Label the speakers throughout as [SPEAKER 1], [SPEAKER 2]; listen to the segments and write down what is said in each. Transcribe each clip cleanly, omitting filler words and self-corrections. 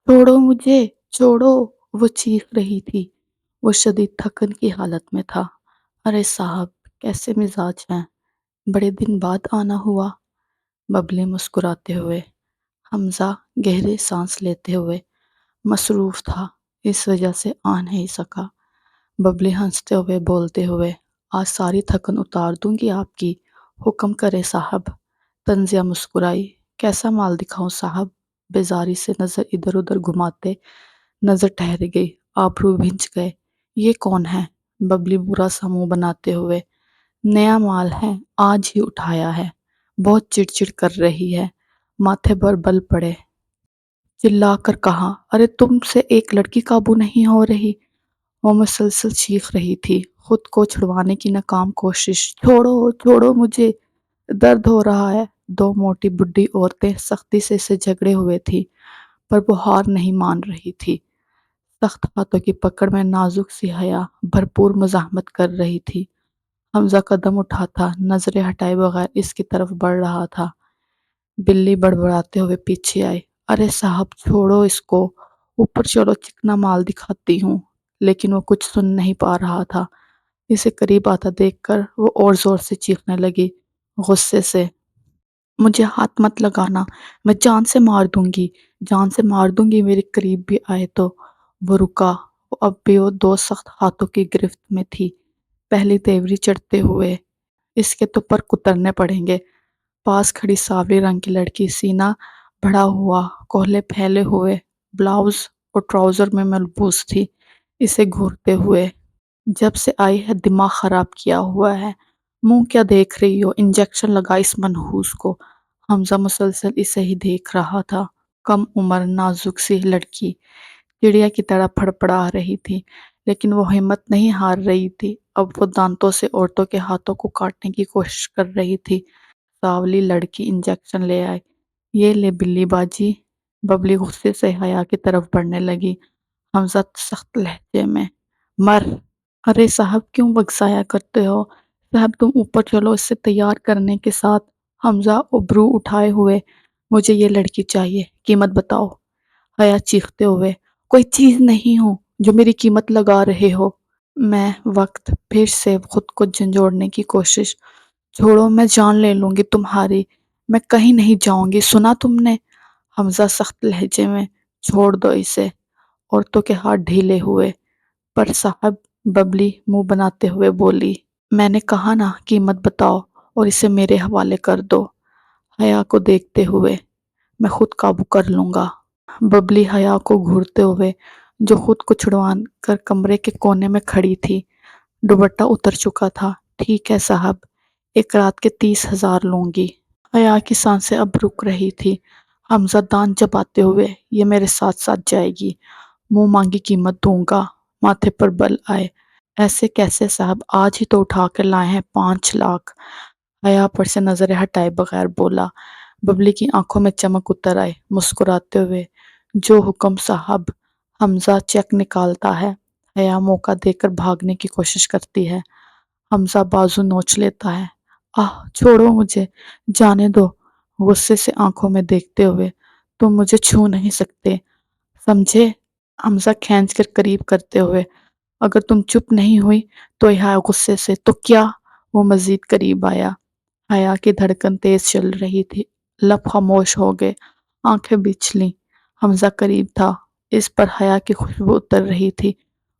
[SPEAKER 1] چھوڑو مجھے، چھوڑو! وہ چیخ رہی تھی۔ وہ شدید تھکن کی حالت میں تھا۔ ارے صاحب، کیسے مزاج ہیں؟ بڑے دن بعد آنا ہوا۔ ببلی مسکراتے ہوئے۔ حمزہ گہرے سانس لیتے ہوئے۔ مصروف تھا، اس وجہ سے آ نہیں سکا۔ ببلی ہنستے ہوئے بولتے ہوئے، آج ساری تھکن اتار دوں گی آپ کی، حکم کرے صاحب۔ تنزیہ مسکرائی۔ کیسا مال دکھاؤں صاحب؟ بیزاری سے نظر ادھر ادھر گھماتے نظر ٹھہر گئی، آبرو بھنج گئے۔ یہ کون ہے؟ ببلی برا سا منہ بناتے ہوئے۔ نیا مال ہے، آج ہی اٹھایا ہے۔ بہت چڑ کر رہی ہے۔ ماتھے پر بل پڑے۔ چلا کر کہا، ارے تم سے ایک لڑکی قابو نہیں ہو رہی؟ وہ مسلسل چیخ رہی تھی، خود کو چھڑوانے کی ناکام کوشش۔ چھوڑو، چھوڑو مجھے، درد ہو رہا ہے۔ دو موٹی بڈھی عورتیں سختی سے اسے جھگڑے ہوئے تھی، پر وہ ہار نہیں مان رہی تھی۔ سخت ہاتھوں کی پکڑ میں نازک سی حیا بھرپور مزاحمت کر رہی تھی۔ حمزہ قدم اٹھاتا، نظریں ہٹائے بغیر اس کی طرف بڑھ رہا تھا۔ بلی بڑبڑاتے ہوئے پیچھے آئی، ارے صاحب چھوڑو اس کو، اوپر چلو چکنا مال دکھاتی ہوں۔ لیکن وہ کچھ سن نہیں پا رہا تھا۔ اسے قریب آتا دیکھ کر وہ اور زور سے چیخنے لگی، غصے سے۔ مجھے ہاتھ مت لگانا، میں جان سے مار دوں گی، جان سے مار دوں گی میرے قریب بھی آئے تو۔ وہ رکا، وہ اب بھی وہ دو سخت ہاتھوں کی گرفت میں تھی۔ پہلی تیوری چڑھتے ہوئے، اس کے تو پر کترنے پڑیں گے۔ پاس کھڑی سانولی رنگ کی لڑکی سینہ بڑھا ہوا، کولے پھیلے ہوئے بلاؤز اور ٹراؤزر میں ملبوس تھی، اسے گھورتے ہوئے۔ جب سے آئی ہے دماغ خراب کیا ہوا ہے، منہ کیا دیکھ رہی ہو، انجیکشن لگا اس منحوس کو۔ حمزہ مسلسل اسے ہی دیکھ رہا تھا۔ کم عمر نازک سی لڑکی چڑیا کی طرح پھڑپڑا رہی تھی، لیکن وہ ہمت نہیں ہار رہی تھی۔ اب وہ دانتوں سے عورتوں کے ہاتھوں کو کاٹنے کی کوشش کر رہی تھی۔ سانولی لڑکی انجیکشن لے آئی۔ یہ لے بلی باجی۔ ببلی غصے سے حیا کی طرف بڑھنے لگی۔ حمزہ سخت لہجے میں، مر! ارے صاحب کیوں بغضایا کرتے ہو؟ صاحب تم اوپر چلو اسے تیار کرنے کے ساتھ۔ حمزہ ابرو اٹھائے ہوئے، مجھے یہ لڑکی چاہیے، قیمت بتاؤ۔ حیا چیختے ہوئے، کوئی چیز نہیں ہوں جو میری قیمت لگا رہے ہو۔ میں وقت پھر سے خود کو جھنجھوڑنے کی کوشش۔ چھوڑو، میں جان لے لوں گی تمہاری، میں کہیں نہیں جاؤں گی، سنا تم نے؟ حمزہ سخت لہجے میں، چھوڑ دو اسے۔ عورتوں کے ہاتھ ڈھیلے ہوئے۔ پر صاحب، ببلی منہ بناتے ہوئے بولی، میں نے کہا نا قیمت بتاؤ اور اسے میرے حوالے کر دو۔ حیا کو دیکھتے ہوئے، میں خود قابو کر لوں گا۔ ببلی حیا کو گھورتے ہوئے، جو خود کو چھڑوا کر کمرے کے کونے میں کھڑی تھی، دوپٹہ اتر چکا تھا، ٹھیک ہے صاحب، ایک رات کے 30,000 لوں گی۔ حیا کی سانسیں اب رک رہی تھی۔ حمزہ دانت چباتے ہوئے، یہ میرے ساتھ ساتھ جائے گی، منہ مانگی قیمت دوں گا۔ ماتھے پر بل آئے، ایسے کیسے صاحب، آج ہی تو اٹھا کر لائے ہیں 5 لاکھ۔ حیا پر سے نظریں ہٹائے بغیر بولا۔ ببلی کی آنکھوں میں چمک اتر آئی، مسکراتے ہوئے، جو حکم صاحب۔ حمزہ چیک نکالتا ہے۔ حیا موقع دے کر بھاگنے کی کوشش کرتی ہے۔ حمزہ بازو نوچ لیتا ہے، آہ چھوڑو مجھے، جانے دو۔ غصے سے آنکھوں میں دیکھتے ہوئے، تم مجھے چھو نہیں سکتے، سمجھے؟ حمزہ کھینچ کر قریب کرتے ہوئے، اگر تم چپ نہیں ہوئی تو حیا غصے سے، تو کیا؟ وہ مزید قریب آیا۔ حیا کی دھڑکن تیز چل رہی تھی، لب خاموش ہو گئے، آنکھیں بچھ لیں۔ حمزہ قریب تھا، اس پر حیا کی خوشبو اتر رہی تھی۔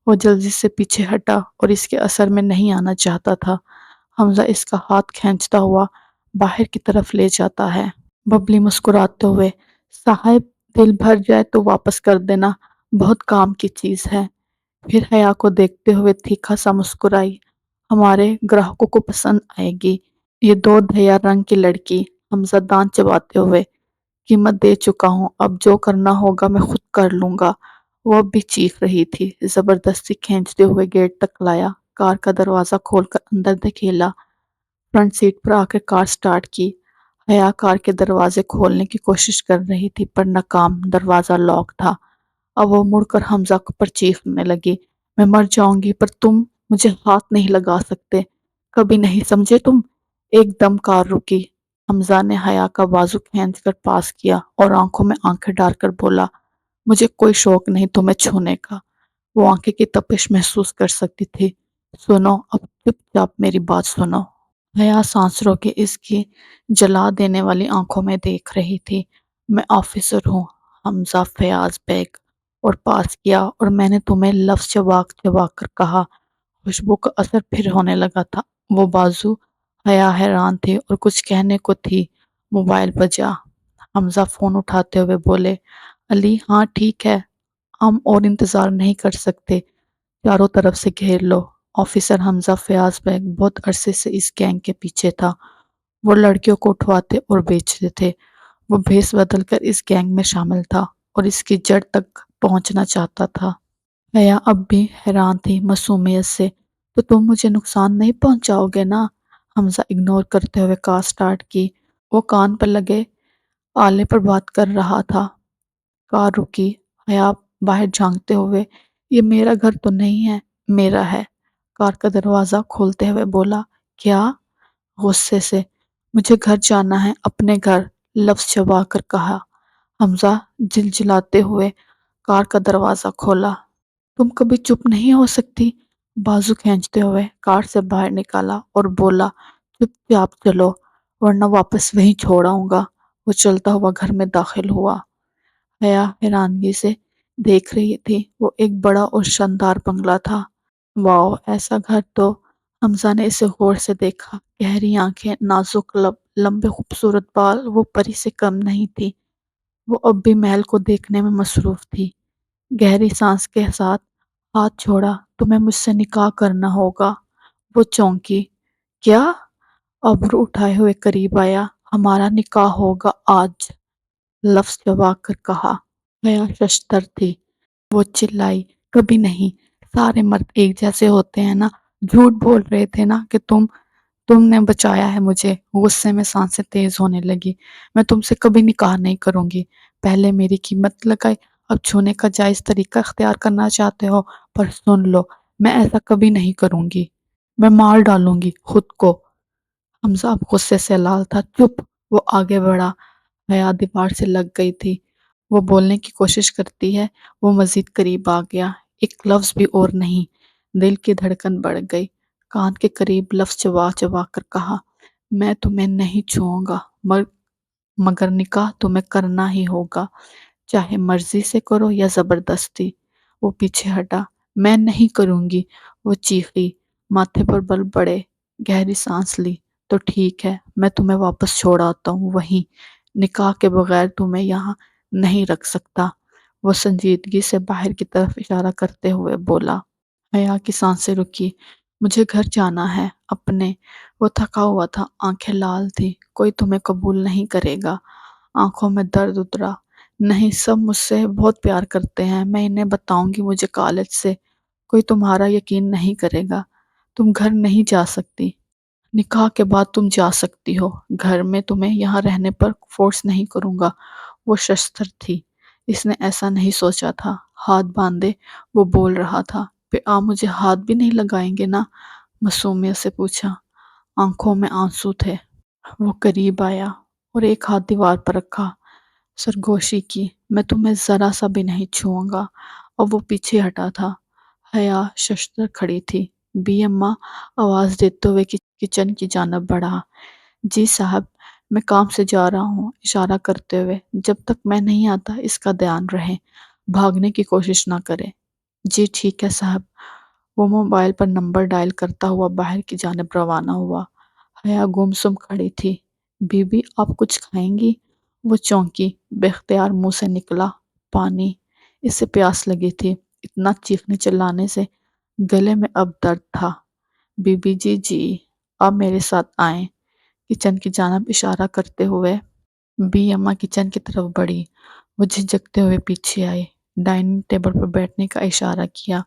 [SPEAKER 1] وہ جلدی سے پیچھے ہٹا اور اس کے اثر میں نہیں آنا چاہتا تھا۔ حمزہ اس کا ہاتھ کھینچتا ہوا باہر کی طرف لے جاتا ہے۔ ببلی مسکراتے ہوئے، صاحب دل بھر جائے تو واپس کر دینا، بہت کام کی چیز ہے۔ پھر حیا کو دیکھتے ہوئے تیکھا سا مسکرائی، ہمارے گراہکوں کو پسند آئے گی یہ دودھ دھیا رنگ کی لڑکی۔ حمزہ دانت چباتے ہوئے، قیمت دے چکا ہوں، اب جو کرنا ہوگا میں خود کر لوں گا۔ وہ اب بھی چیخ رہی تھی، زبردستی کھینچتے ہوئے گیٹ تک لایا، کار کا دروازہ کھول کر اندر دھکیلا، فرنٹ سیٹ پر آ کر کار سٹارٹ کی۔ حیا کار کے دروازے کھولنے کی کوشش کر رہی تھی پر ناکام، دروازہ لاک تھا۔ اب وہ مڑ کر حمزہ پر چیخنے لگی، میں مر جاؤں گی پر تم مجھے ہاتھ نہیں لگا سکتے، کبھی نہیں، سمجھے تم؟ ایک دم کار رکی۔ حمزہ نے حیا کا بازو کھینچ کر پاس کیا اور آنکھوں میں آنکھیں ڈال کر بولا، مجھے کوئی شوق نہیں تمہیں چھونے کا۔ وہ آنکھیں کی تپش محسوس کر سکتی تھی۔ سنو، اب چپ چاپ میری بات سنو۔ حیا سانس روکے اس کی جلا دینے والی آنکھوں میں دیکھ رہی تھی۔ میں آفیسر ہوں، حمزہ فیاض بیگ، اور پاس کیا، اور میں نے تمہیں لفظ چبا چبا کر کہا۔ خوشبو کا اثر پھر ہونے لگا تھا۔ وہ بازو حیا حیران تھی اور کچھ کہنے کو تھی۔ موبائل بجا۔ حمزہ فون اٹھاتے ہوئے بولے، علی، ہاں ٹھیک ہے، ہم اور انتظار نہیں کر سکتے، چاروں طرف سے گھیر لو۔ آفیسر حمزہ فیاض بیگ بہت عرصے سے اس گینگ کے پیچھے تھا۔ وہ لڑکیوں کو اٹھواتے اور بیچتے تھے۔ وہ بھیس بدل کر اس گینگ میں شامل تھا اور اس کی جڑ تک پہنچنا چاہتا تھا۔ حیا اب بھی حیران تھی معصومیت سے۔ تو تم مجھے نقصان نہیں پہنچاؤ گے نا؟ حمزہ اگنور کرتے ہوئے کار سٹارٹ کی۔ وہ کان پر لگے آلے پر بات کر رہا تھا۔ کار رکی۔ حیا باہر جھانکتے ہوئے، یہ میرا گھر تو نہیں ہے۔ میرا ہے، کار کا دروازہ کھولتے ہوئے بولا۔ کیا؟ غصے سے۔ مجھے گھر جانا ہے، اپنے گھر، لفظ چبا کر کہا۔ حمزہ جلجلاتے ہوئے کار کا دروازہ کھولا۔ تم کبھی چپ نہیں ہو سکتی؟ بازو کھینچتے ہوئے کار سے باہر نکالا اور بولا، چپ چاپ چلو ورنہ واپس وہیں چھوڑ آؤں گا۔ وہ چلتا ہوا گھر میں داخل ہوا۔ حیا حیرانگی سے دیکھ رہی تھی۔ وہ ایک بڑا اور شاندار بنگلہ تھا۔ واؤ، ایسا گھر تو۔ حمزہ نے اسے غور سے دیکھا۔ گہری آنکھیں، نازک لب، لمبے خوبصورت بال، وہ پری سے کم نہیں تھی۔ وہ اب بھی محل کو دیکھنے میں مصروف تھی۔ گہری سانس کے ساتھ ہاتھ چھوڑا۔ تمہیں مجھ سے نکاح کرنا ہوگا۔ وہ چونکی۔ کیا؟ ابرو اٹھائے ہوئے قریب آیا۔ ہمارا نکاح ہوگا آج، لفظ چبا کر کہا۔ حیا ششدر تھی۔ وہ چلائی، کبھی نہیں، سارے مرد ایک جیسے ہوتے ہیں نا؟ جھوٹ بول رہے تھے نا کہ تم نے بچایا ہے مجھے۔ غصے میں سانسیں تیز ہونے لگی۔ میں تم سے کبھی نکاح نہیں کروں گی۔ پہلے میری قیمت لگائی، اب چھونے کا جائز طریقہ اختیار کرنا چاہتے ہو، پر سن لو، میں ایسا کبھی نہیں کروں گی۔ میں مار ڈالوں گی خود کو۔ حمزہ اب غصے سے لال تھا۔ چپ! وہ آگے بڑھا۔ حیا دیوار سے لگ گئی تھی۔ وہ بولنے کی کوشش کرتی ہے۔ وہ مزید قریب آ گیا۔ ایک لفظ بھی اور نہیں۔ دل کی دھڑکن بڑھ گئی۔ کان کے قریب لفظ چبا چبا کر کہا، میں تمہیں نہیں چھوؤں گا، مگر نکاح تمہیں کرنا ہی ہوگا، چاہے مرضی سے کرو یا زبردستی۔ وہ پیچھے ہٹا۔ میں نہیں کروں گی، وہ چیخی۔ ماتھے پر بل پڑے۔ گہری سانس لی۔ تو ٹھیک ہے، میں تمہیں واپس چھوڑ آتا ہوں وہیں۔ نکاح کے بغیر تمہیں یہاں نہیں رکھ سکتا۔ وہ سنجیدگی سے باہر کی طرف اشارہ کرتے ہوئے بولا۔ حیا کی سانسیں رکی۔ مجھے گھر جانا ہے، اپنے۔ وہ تھکا ہوا تھا، آنکھیں لال تھی۔ کوئی تمہیں قبول نہیں کرے گا۔ آنکھوں میں درد اترا۔ نہیں، سب مجھ سے بہت پیار کرتے ہیں، میں انہیں بتاؤں گی مجھے کالج سے۔ کوئی تمہارا یقین نہیں کرے گا۔ تم گھر نہیں جا سکتی۔ نکاح کے بعد تم جا سکتی ہو، گھر میں تمہیں یہاں رہنے پر فورس نہیں کروں گا۔ وہ شستر تھی۔ اس نے ایسا نہیں سوچا تھا۔ ہاتھ باندھے وہ بول رہا تھا۔ پہ آپ مجھے ہاتھ بھی نہیں لگائیں گے نا؟ معصومیت سے پوچھا۔ آنکھوں میں آنسو تھے۔ وہ قریب آیا اور ایک ہاتھ دیوار پر رکھا، سرگوشی کی۔ میں تمہیں ذرا سا بھی نہیں چھوؤں گا۔ اور وہ پیچھے ہٹا تھا۔ حیا ششدر کھڑی تھی۔ بی اماں آواز دیتے ہوئے کچن کی جانب بڑھا۔ جی صاحب، میں کام سے جا رہا ہوں، اشارہ کرتے ہوئے۔ جب تک میں نہیں آتا اس کا دھیان رہے، بھاگنے کی کوشش نہ کرے۔ جی ٹھیک ہے صاحب۔ وہ موبائل پر نمبر ڈائل کرتا ہوا باہر کی جانب روانہ ہوا۔ حیا گمسم کھڑی تھی۔ بی بی، آپ کچھ کھائیں گی؟ وہ چونکی۔ بے اختیار منہ سے نکلا، پانی۔ اسے پیاس لگی تھی۔ اتنا چیخنے چلانے سے گلے میں اب درد تھا۔ بی بی جی، جی آپ میرے ساتھ آئیں، کچن کی جانب اشارہ کرتے ہوئے بی اماں کچن کی طرف بڑھی۔ وہ جھجکتے ہوئے پیچھے آئے، ڈائننگ ٹیبل پر بیٹھنے کا اشارہ کیا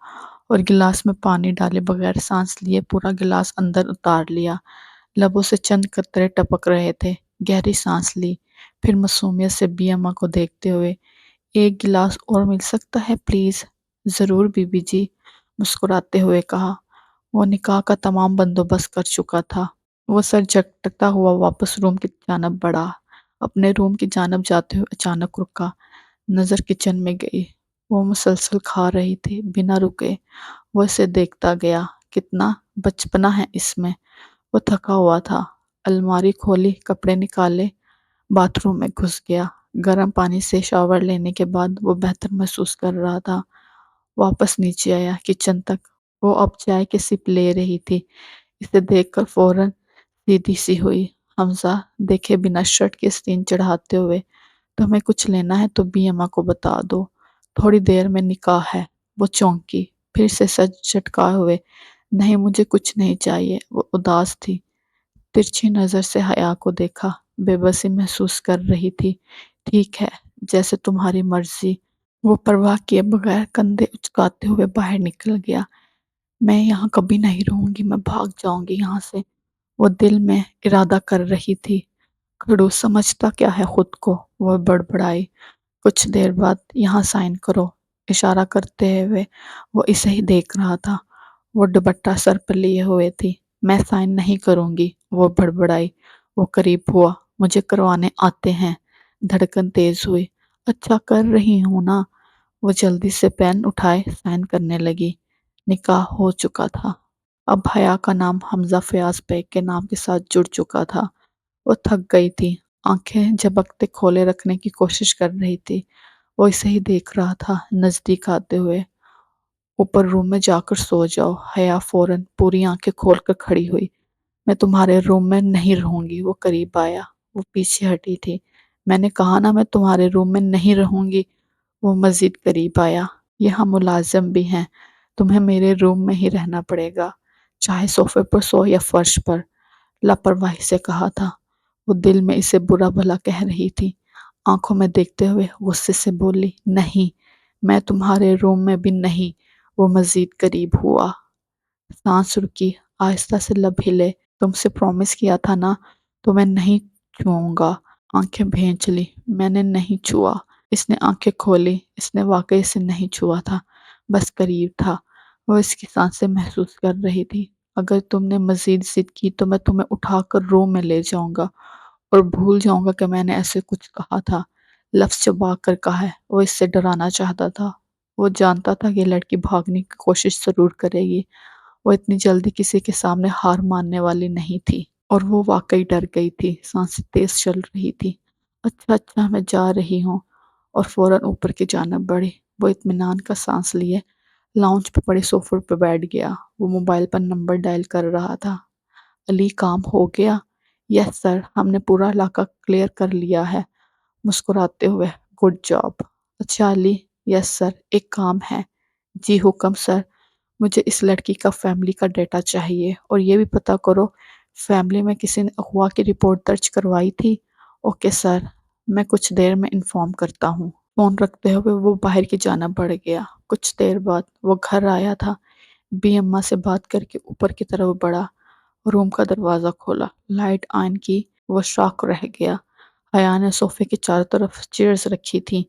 [SPEAKER 1] اور گلاس میں پانی ڈالے بغیر سانس لیے پورا گلاس اندر اتار لیا۔ لبوں سے چند قطرے ٹپک رہے تھے۔ گہری سانس لی، پھر معصومیت سے بی اماں کو دیکھتے ہوئے، ایک گلاس اور مل سکتا ہے پلیز؟ ضرور بی بی جی، مسکراتے ہوئے کہا۔ وہ نکاح کا تمام بندوبست کر چکا تھا۔ وہ سر جھٹکتا ہوا واپس روم کی جانب بڑھا۔ اپنے روم کی جانب جاتے ہوئے اچانک رکا۔ نظر کچن میں گئی۔ وہ مسلسل کھا رہی تھی بنا رکے۔ وہ اسے دیکھتا گیا۔ کتنا بچپنا ہے اس میں۔ وہ تھکا ہوا تھا۔ الماری کھولی، کپڑے نکالے، باتھ روم میں گھس گیا۔ گرم پانی سے شاور لینے کے بعد وہ بہتر محسوس کر رہا تھا۔ واپس نیچے آیا، کچن تک۔ وہ اب چائے کی سپ لے رہی تھی۔ اسے دیکھ کر فوراً سیدھی سی ہوئی۔ حمزہ دیکھے بنا شرٹ کی آستین چڑھاتے ہوئے، تمہیں کچھ لینا ہے تو بی اماں کو بتا دو، تھوڑی دیر میں نکاح ہے۔ وہ چونکی، پھر سے سر جھٹکائے ہوئے، نہیں مجھے کچھ نہیں چاہیے۔ وہ اداس تھی۔ ترچھی نظر سے حیا کو دیکھا، بے بسی محسوس کر رہی تھی۔ ٹھیک ہے، جیسے تمہاری مرضی۔ وہ پرواہ کیے بغیر کندھے اچکاتے ہوئے باہر نکل گیا۔ میں یہاں کبھی نہیں رہوں گی، میں بھاگ جاؤں گی یہاں سے، وہ دل میں ارادہ کر رہی تھی۔ کھڑو سمجھتا کیا ہے خود کو، وہ بڑبڑائی۔ کچھ دیر بعد یہاں سائن کرو، اشارہ کرتے ہوئے وہ اسے ہی دیکھ رہا تھا۔ وہ دوپٹہ سر پر لیے ہوئے تھی۔ میں سائن نہیں کروں گی، وہ بڑبڑائی۔ وہ قریب ہوا، مجھے کروانے آتے ہیں۔ دھڑکن تیز ہوئی۔ اچھا کر رہی ہوں نا۔ وہ جلدی سے پین اٹھائے سائن کرنے لگی۔ نکاح ہو چکا تھا۔ اب حیا کا نام حمزہ فیاض بیگ کے نام کے ساتھ جڑ چکا تھا۔ وہ تھک گئی تھی، آنکھیں جھپکتے کھولے رکھنے کی کوشش کر رہی تھی۔ وہ اسے ہی دیکھ رہا تھا، نزدیک آتے ہوئے۔ اوپر روم میں جا کر سو جاؤ۔ حیا فوراً پوری آنکھیں کھول کر کھڑی ہوئی۔ میں تمہارے روم میں نہیں رہوں گی۔ وہ قریب آیا۔ وہ پیچھے ہٹی تھی۔ میں نے کہا نا میں تمہارے روم میں نہیں رہوں گی۔ وہ مزید قریب آیا۔ یہاں ملازم بھی ہیں، تمہیں میرے روم میں ہی رہنا پڑے گا، چاہے صوفے پر سو یا فرش پر، لاپرواہی سے کہا تھا۔ وہ دل میں اسے برا بھلا کہہ رہی تھی، آنکھوں میں دیکھتے ہوئے غصے سے بولی، نہیں، میں تمہارے روم میں بھی نہیں۔ وہ مزید قریب ہوا۔ سانس رکی، آہستہ سے لب ہلے۔ تم سے پرومس کیا تھا نا، تو میں نہیں چھوؤں گا۔ آنکھیں بھینچ لی۔ میں نے نہیں چھوا۔ اس نے آنکھیں کھولی۔ اس نے واقعی اسے نہیں چھوا تھا، بس قریب تھا۔ وہ اس کی سانسیں محسوس کر رہی تھی۔ اگر تم نے مزید ضد کی تو میں تمہیں اٹھا کر روم میں لے جاؤں گا اور بھول جاؤں گا کہ میں نے ایسے کچھ کہا تھا۔ لفظ چبا کر کہا ہے۔ وہ اس سے ڈرانا چاہتا تھا۔ وہ جانتا تھا کہ یہ لڑکی بھاگنے کی کوشش ضرور کرے گی۔ وہ اتنی جلدی کسی کے سامنے ہار ماننے والی نہیں تھی۔ اور وہ واقعی ڈر گئی تھی۔ سانسیں تیز چل رہی تھی۔ اچھا اچھا میں جا رہی ہوں، اور فوراً اوپر کی جانب بڑھی۔ وہ اطمینان کا سانس لیے لاؤنج پہ پڑے صوفے پہ بیٹھ گیا۔ وہ موبائل پر نمبر ڈائل کر رہا تھا۔ علی کام ہو گیا؟ یس سر، ہم نے پورا علاقہ کلیئر کر لیا ہے۔ مسکراتے ہوئے، گڈ جاب۔ اچھا علی، یس سر، ایک کام ہے۔ جی حکم سر۔ مجھے اس لڑکی کا فیملی کا ڈیٹا چاہیے، اور یہ بھی پتہ کرو فیملی میں کسی نے اغوا کی رپورٹ درج کروائی تھی۔ اوکے سر، میں کچھ دیر میں انفارم کرتا ہوں۔ فون رکھتے ہوئے وہ باہر کی جانب بڑھ گیا۔ کچھ دیر بعد وہ گھر آیا تھا۔ بی اماں سے بات کر کے اوپر کی طرف بڑھا، روم کا دروازہ کھولا، لائٹ آن کی۔ وہ شاک رہ گیا۔ حیا نے صوفے کے چاروں طرف چیئرز رکھی تھیں۔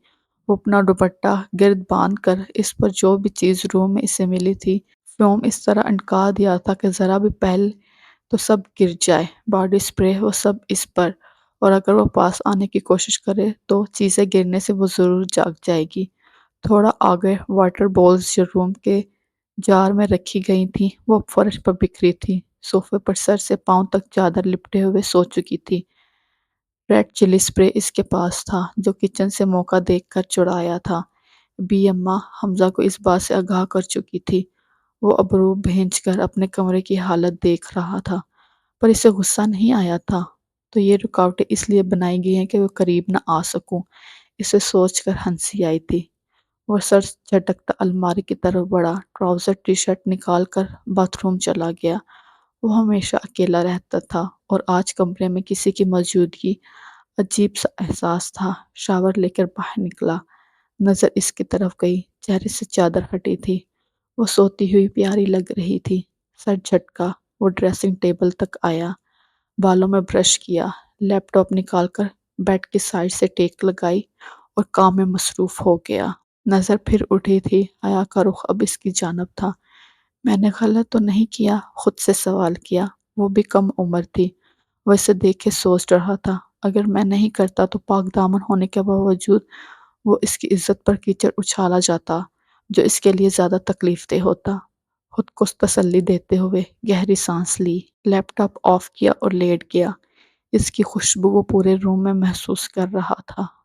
[SPEAKER 1] وہ اپنا دوپٹہ گرد باندھ کر اس پر جو بھی چیز روم میں اسے ملی تھی فیوم اس طرح انٹکا دیا تھا کہ ذرا بھی پہل تو سب گر جائے۔ باڈی سپرے وہ سب اس پر، اور اگر وہ پاس آنے کی کوشش کرے تو چیزیں گرنے سے وہ ضرور جاگ جائے گی۔ تھوڑا آگے واٹر بولز جو روم کے جار میں رکھی گئی تھیں وہ فرش پر بکھری تھی۔ صوفے پر سر سے پاؤں تک چادر لپٹے ہوئے سو چکی تھی۔ ریڈ چلی سپرے اس کے پاس تھا جو کچن سے موقع دیکھ کر چڑھایا تھا۔ بی اماں حمزہ کو اس بات سے آگاہ کر چکی تھی۔ وہ ابرو بھینچ کر اپنے کمرے کی حالت دیکھ رہا تھا، پر اسے غصہ نہیں آیا تھا۔ تو یہ رکاوٹیں اس لیے بنائی گئی ہیں کہ وہ قریب نہ آ سکوں، اسے سوچ کر ہنسی آئی تھی۔ وہ سر جھٹکتا الماری کی طرف بڑھا، ٹراؤزر ٹی شرٹ نکال کر باتھ روم چلا گیا۔ وہ ہمیشہ اکیلا رہتا تھا، اور آج کمرے میں کسی کی موجودگی عجیب سا احساس تھا۔ شاور لے کر باہر نکلا، نظر اس کی طرف گئی، چہرے سے چادر ہٹی تھی۔ وہ سوتی ہوئی پیاری لگ رہی تھی۔ سر جھٹکا، وہ ڈریسنگ ٹیبل تک آیا، بالوں میں برش کیا، لیپ ٹاپ نکال کر بیڈ کی سائڈ سے ٹیک لگائی اور کام میں مصروف ہو گیا۔ نظر پھر اٹھی تھی، حیا کا رخ اب اس کی جانب تھا۔ میں نے غلط تو نہیں کیا؟ خود سے سوال کیا۔ وہ بھی کم عمر تھی۔ وہ اسے دیکھ کے سوچ رہا تھا، اگر میں نہیں کرتا تو پاک دامن ہونے کے باوجود وہ اس کی عزت پر کیچڑ اچھالا جاتا جو اس کے لیے زیادہ تکلیف دہ ہوتا۔ خود کو تسلی دیتے ہوئے گہری سانس لی، لیپ ٹاپ آف کیا اور لیٹ گیا۔ اس کی خوشبو وہ پورے روم میں محسوس کر رہا تھا۔